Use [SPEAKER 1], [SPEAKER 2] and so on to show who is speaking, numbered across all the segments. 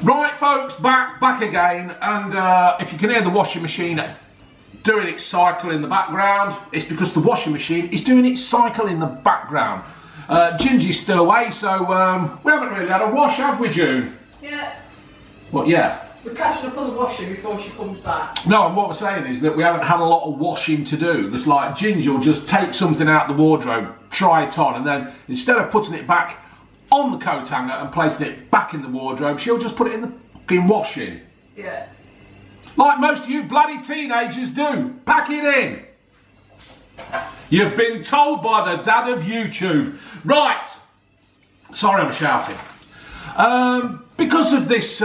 [SPEAKER 1] Right, folks, back again, and if you can hear the washing machine doing its cycle in the background, it's because the washing machine is doing its cycle in the background. Gingy's still away, so we haven't really had a wash, have we, June?
[SPEAKER 2] Yeah.
[SPEAKER 1] What, yeah?
[SPEAKER 2] We're catching up on the washing before she comes back.
[SPEAKER 1] No, and what we're saying is that we haven't had a lot of washing to do. It's like Ginger will just take something out the wardrobe, try it on, and then instead of putting it back on the coat hanger and placing it back in the wardrobe, she'll just put it in the fucking washing.
[SPEAKER 2] Yeah.
[SPEAKER 1] Like most of you bloody teenagers do. Pack it in. You've been told by the dad of YouTube. Right. Sorry I'm shouting. Because of this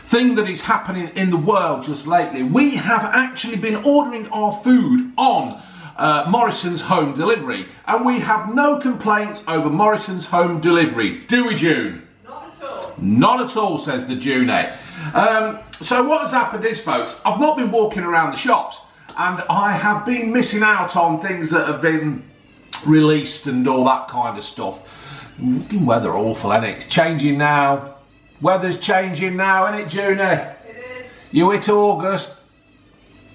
[SPEAKER 1] thing that is happening in the world just lately, we have actually been ordering our food on Morrison's home delivery, and we have no complaints over Morrison's home delivery, do we, June?
[SPEAKER 2] Not at all.
[SPEAKER 1] Not at all, says the Junette. So what has happened is, folks, I've not been walking around the shops, and I have been missing out on things that have been released and all that kind of stuff. Weather awful, isn't it? It's changing now. Weather's changing now, isn't it, Junie?
[SPEAKER 2] It is.
[SPEAKER 1] You hit August,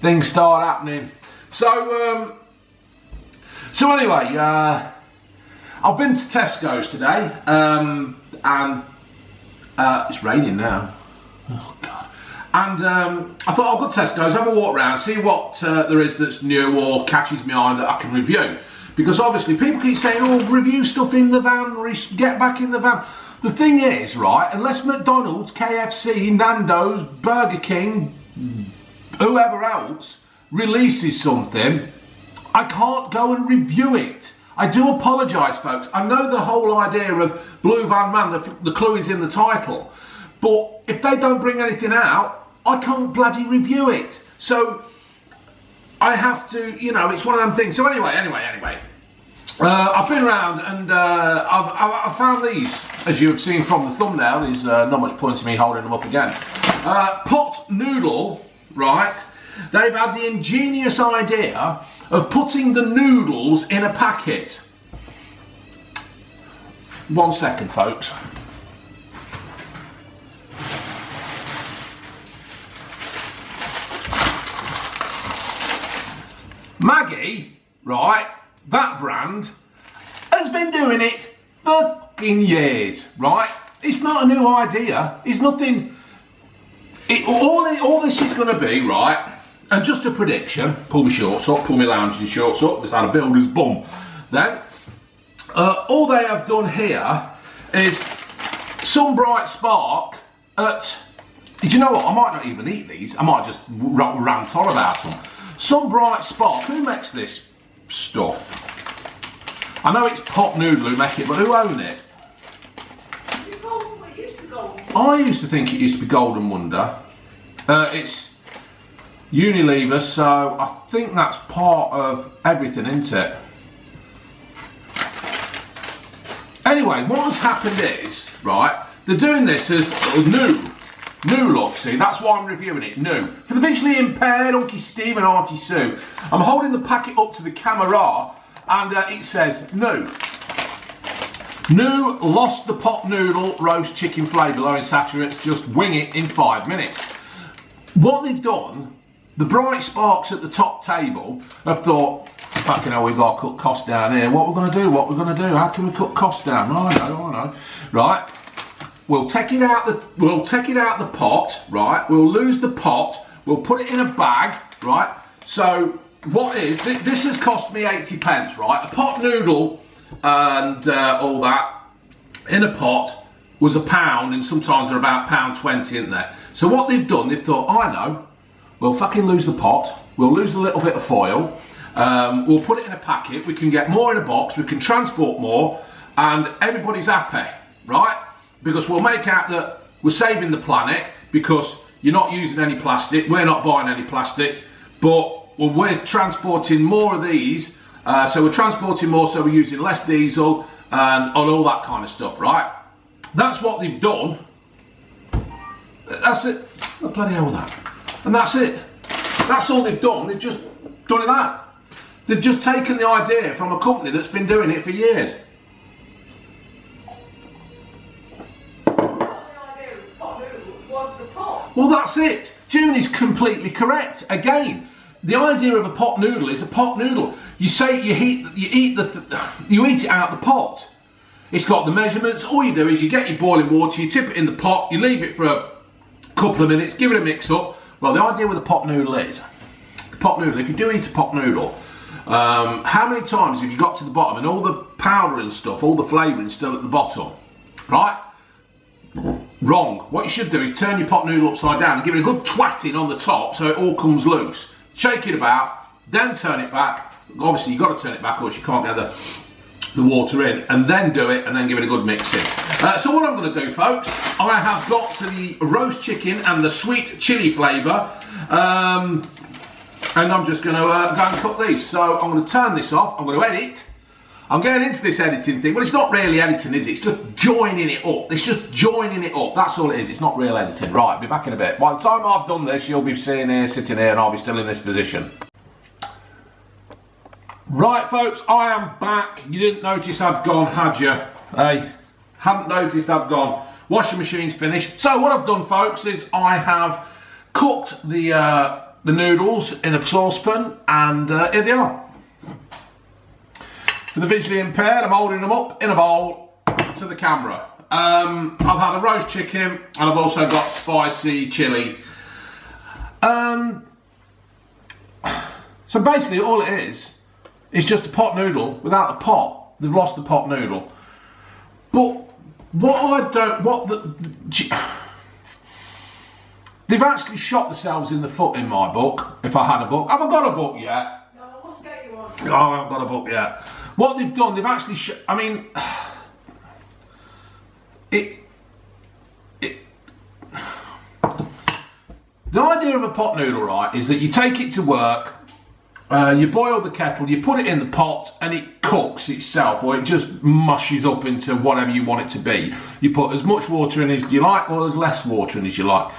[SPEAKER 1] things start happening. So anyway, I've been to Tesco's today, and it's raining now. Oh God! And I thought I'll go to Tesco's, have a walk around, see what there is that's new or catches my eye that I can review. Because obviously people keep saying, "Oh, review stuff in the van, get back in the van." The thing is, right? Unless McDonald's, KFC, Nando's, Burger King, whoever else releases something, I can't go and review it. I do apologise, folks. I know the whole idea of Blue Van Man, the clue is in the title. But if they don't bring anything out, I can't bloody review it. So I have to, you know, it's one of them things. So anyway. I've been around and I've found these, as you have seen from the thumbnail. There's not much point in me holding them up again. Pot Noodle, right? They've had the ingenious idea of putting the noodles in a packet. 1 second, folks. Maggie, right, that brand, has been doing it for fucking years, right? It's not a new idea. It's nothing. All this is going to be, right, and just a prediction, pull my shorts up, pull my lounging shorts up, just had a builder's bum. Then, all they have done here is some bright spark at, did you know what, I might not even eat these, I might just rant on about them. Some bright spark, who makes this stuff? I know it's Pot Noodle who make it, but who own it?
[SPEAKER 2] It used to be Golden.
[SPEAKER 1] I used to think it used to be Golden Wonder. It's Unilever, so I think that's part of everything, isn't it? Anyway, what has happened is, right, they're doing this as new look, see, that's why I'm reviewing it, new. For the visually impaired, Unky Steve and Auntie Sue, I'm holding the packet up to the camera and it says new. New lost the pot noodle roast chicken flavour low in saturates, just wing it in 5 minutes. What they've done, the bright sparks at the top table have thought, fucking hell, we've got to cut costs down here. What we're going to do? How can we cut costs down? I know. Right. We'll take it out the pot, right? We'll lose the pot. We'll put it in a bag, right? So what is this has cost me 80 pence, right? A pot noodle and all that in a pot was £1, and sometimes they're about £1.20, isn't there? So what they've done, they've thought, I know, we'll fucking lose the pot. We'll lose a little bit of foil. We'll put it in a packet. We can get more in a box. We can transport more, and everybody's happy, right? Because we'll make out that we're saving the planet because you're not using any plastic, we're not buying any plastic, but we're transporting more of these, so we're transporting more, so we're using less diesel and all that kind of stuff, right? That's what they've done. That's it. What the bloody hell was that? And that's it. That's all they've done. They've just done that. They've just taken the idea from a company that's been doing it for years. Well, that's it. June is completely correct. Again, the idea of a pot noodle is a pot noodle. You say you eat it out of the pot. It's got the measurements. All you do is you get your boiling water, you tip it in the pot, you leave it for a couple of minutes, give it a mix up. Well, the idea with a pot noodle is, if you do eat a pot noodle, how many times have you got to the bottom and all the powder and stuff, all the flavouring still at the bottom, right? Wrong. What you should do is turn your pot noodle upside down and give it a good twatting on the top so it all comes loose. Shake it about, then turn it back. Obviously you've got to turn it back or else you can't get the water in, and then do it and then give it a good mix in. So what I'm going to do, folks, I have got to the roast chicken and the sweet chili flavour, and I'm just going to go and cook these. So I'm going to turn this off, I'm going to edit. I'm getting into this editing thing. Well, it's not really editing, is it? It's just joining it up. It's just joining it up. That's all it is. It's not real editing. Right, I'll be back in a bit. By the time I've done this, you'll be sitting here, and I'll be still in this position. Right, folks, I am back. You didn't notice I'd gone, had you? Hey, hadn't noticed I'd gone. Washing machine's finished. So what I've done, folks, is I have cooked the noodles in a saucepan, and here they are. For the visually impaired, I'm holding them up in a bowl to the camera. I've had a roast chicken and I've also got spicy chili. So basically all it is just a pot noodle without the pot. They've lost the pot noodle. But they've actually shot themselves in the foot in my book, if I had a book. Have I got a book yet?
[SPEAKER 2] No, I must get you one.
[SPEAKER 1] Oh, I haven't got a book yet. What they've done, they've actually, I mean, the idea of a pot noodle, right, is that you take it to work, you boil the kettle, you put it in the pot, and it cooks itself, or it just mushes up into whatever you want it to be. You put as much water in as you like, or as less water in as you like.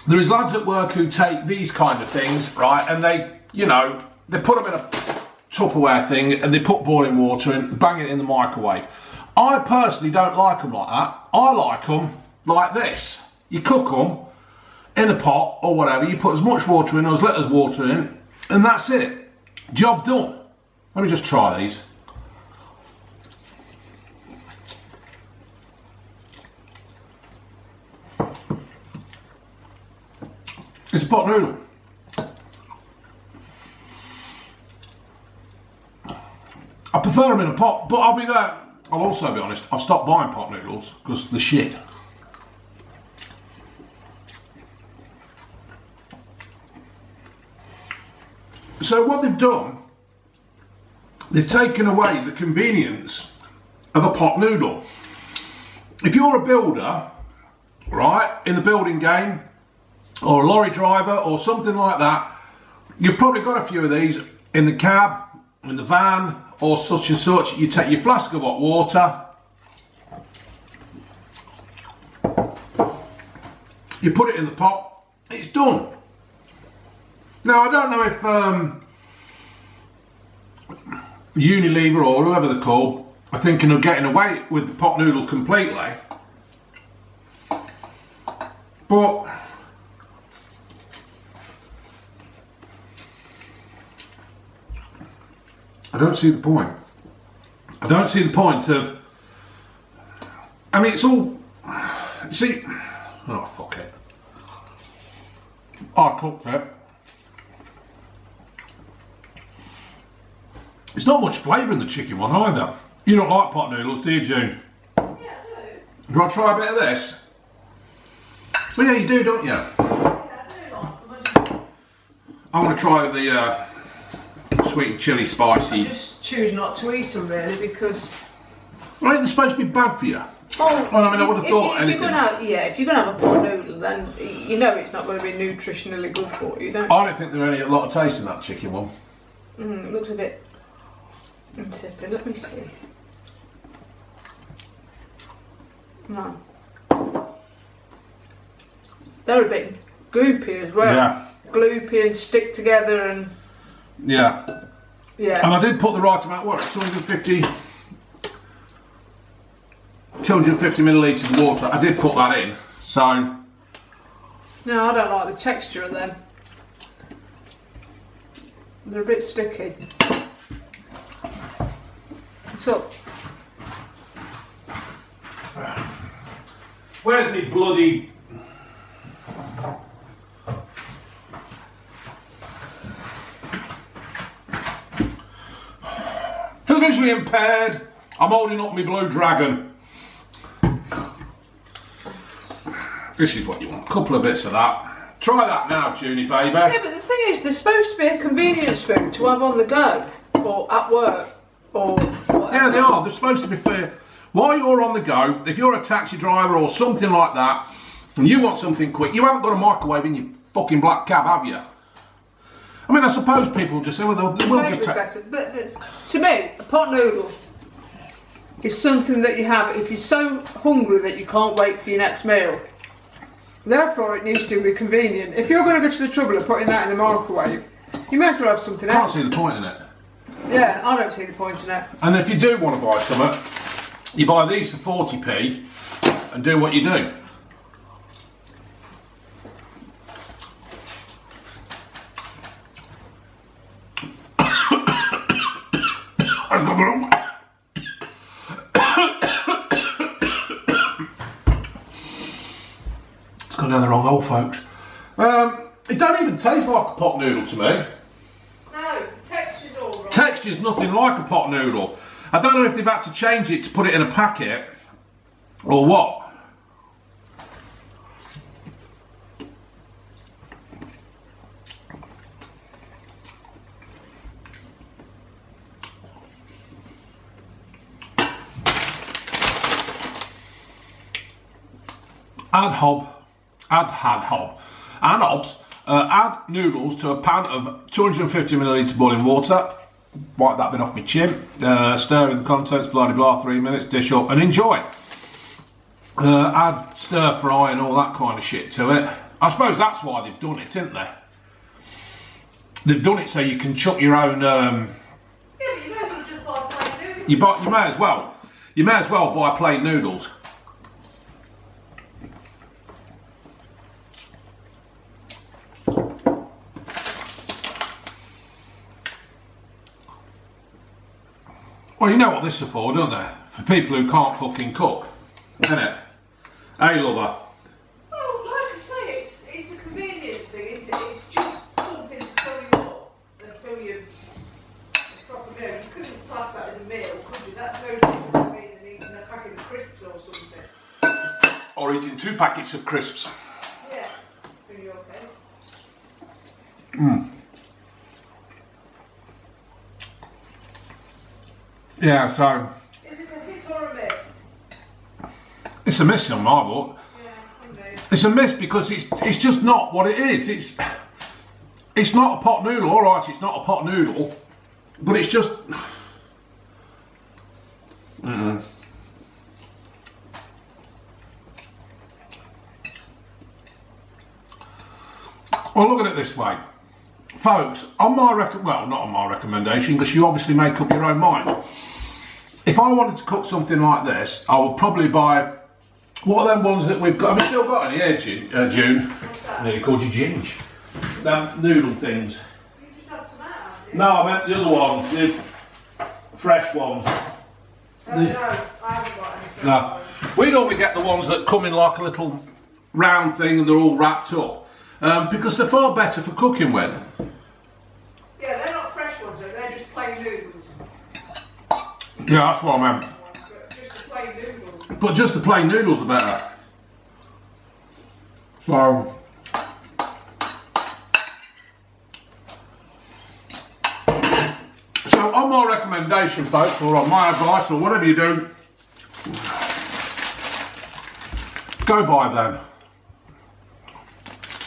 [SPEAKER 1] There is lads at work who take these kind of things, right, and they, you know, they put them in a Tupperware thing and they put boiling water in, bang it in the microwave. I personally don't like them like that. I like them like this. You cook them in a pot or whatever, you put as much water in or as little water in, and that's it. Job done. Let me just try these. It's a pot noodle. I prefer them in a pot, but I'll also be honest, I've stopped buying pot noodles because they're shit. So what they've done, they've taken away the convenience of a pot noodle. If you're a builder, right, in the building game, or a lorry driver or something like that, you've probably got a few of these in the cab, in the van, or such and such. You take your flask of hot water, you put it in the pot, it's done. Now I don't know if Unilever or whoever they're called are thinking of getting away with the pot noodle completely, but I don't see the point. I don't see the point of, I mean, it's all, you see, oh fuck it. I cooked it. It's not much flavour in the chicken one either. You don't like pot noodles, do you, June?
[SPEAKER 2] Yeah, I do.
[SPEAKER 1] Do I try a bit of this? Well, yeah, you do, don't you?
[SPEAKER 2] Yeah, I do.
[SPEAKER 1] I'm going to try the sweet and chilli spicy.
[SPEAKER 2] I just choose not to eat them really because.
[SPEAKER 1] Well, ain't they supposed to be bad for you?
[SPEAKER 2] Oh,
[SPEAKER 1] Well, I mean, I would have thought anything.
[SPEAKER 2] If you're gonna have a pot noodle, then you know it's not going to be nutritionally good for you, don't you?
[SPEAKER 1] I don't think there's a lot of taste in that chicken one.
[SPEAKER 2] It looks a bit insipid. Let me see. No. They're a bit goopy as well.
[SPEAKER 1] Yeah.
[SPEAKER 2] Gloopy and stick together and.
[SPEAKER 1] Yeah.
[SPEAKER 2] Yeah.
[SPEAKER 1] And I did put the right amount, what, 250 millilitres of water. I did put that in, so
[SPEAKER 2] No, I don't like the texture of them. They're a bit sticky. What's up?
[SPEAKER 1] Where's me bloody... For the visually impaired, I'm holding up my blue dragon. This is what you want, a couple of bits of that. Try that now, Junie baby.
[SPEAKER 2] Yeah, but the thing is, they're supposed to be a convenience food to have on the go, or at work, or whatever.
[SPEAKER 1] Yeah, they are. They're supposed to be fair. While you're on the go, if you're a taxi driver or something like that, and you want something quick, you haven't got a microwave in your fucking black cab, have you? I mean, I suppose people just say, well, we'll just take...
[SPEAKER 2] Better. But to me, a pot noodle is something that you have if you're so hungry that you can't wait for your next meal. Therefore, it needs to be convenient. If you're going to go to the trouble of putting that in the microwave, you may as well have something else.
[SPEAKER 1] Can't see the point in it.
[SPEAKER 2] Yeah, I don't see the point in it.
[SPEAKER 1] And if you do want to buy something, you buy these for 40p and do what you do. Let's go down the wrong hole, folks. It don't even taste like a pot noodle to me.
[SPEAKER 2] No, texture's all right.
[SPEAKER 1] Texture's nothing like a pot noodle. I don't know if they've had to change it to put it in a packet or what. Add noodles to a pan of 250 millilitres boiling water. Wipe that bit off my chin. Stir in the contents, blah blah, 3 minutes, dish up and enjoy. Add stir fry and all that kind of shit to it. I suppose that's why they've done it, isn't they? They've done it so you can chuck your own...
[SPEAKER 2] Yeah, but you may as well just buy plain noodles.
[SPEAKER 1] You may as well. You may as well buy plain noodles. Well, you know what this is for, don't they? For people who can't fucking cook, isn't it? Hey, lover.
[SPEAKER 2] Well, like I say, it's a convenience thing, isn't it? It's just something to fill you up until you've a proper meal. You couldn't class that as a meal, could you? That's no different than eating a packet of crisps or something.
[SPEAKER 1] Or eating 2 packets of crisps.
[SPEAKER 2] Yeah, in your case.
[SPEAKER 1] Mm. Yeah, so...
[SPEAKER 2] Is it a hit or a miss?
[SPEAKER 1] It's a miss on my book.
[SPEAKER 2] Yeah, okay.
[SPEAKER 1] It's a miss because it's just not what it is. It's not a pot noodle, alright, it's not a pot noodle, but it's just... Well, look at it this way. Folks, on my well, not on my recommendation, because you obviously make up your own mind. If I wanted to cook something like this, I would probably buy, what are them ones that we've got? Have we still got any here, June?
[SPEAKER 2] What's that?
[SPEAKER 1] I nearly called you Ginge. Them noodle things.
[SPEAKER 2] You just had some out, haven't you?
[SPEAKER 1] No, I meant the other ones, the fresh ones.
[SPEAKER 2] No, I haven't got any.
[SPEAKER 1] No, we normally get the ones that come in like a little round thing and they're all wrapped up, because they're far better for cooking with.
[SPEAKER 2] Yeah, they're not fresh ones, though. They're just plain noodles.
[SPEAKER 1] Yeah, that's what I meant.
[SPEAKER 2] Just the plain noodles.
[SPEAKER 1] But just the plain noodles are better. So on my recommendation, folks, or on my advice, or whatever you do, go buy them.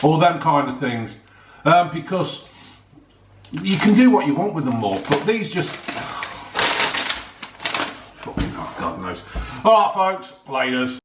[SPEAKER 1] Or them kind of things. Because you can do what you want with them more, but these just... fucking hell, God knows. Alright folks, laters.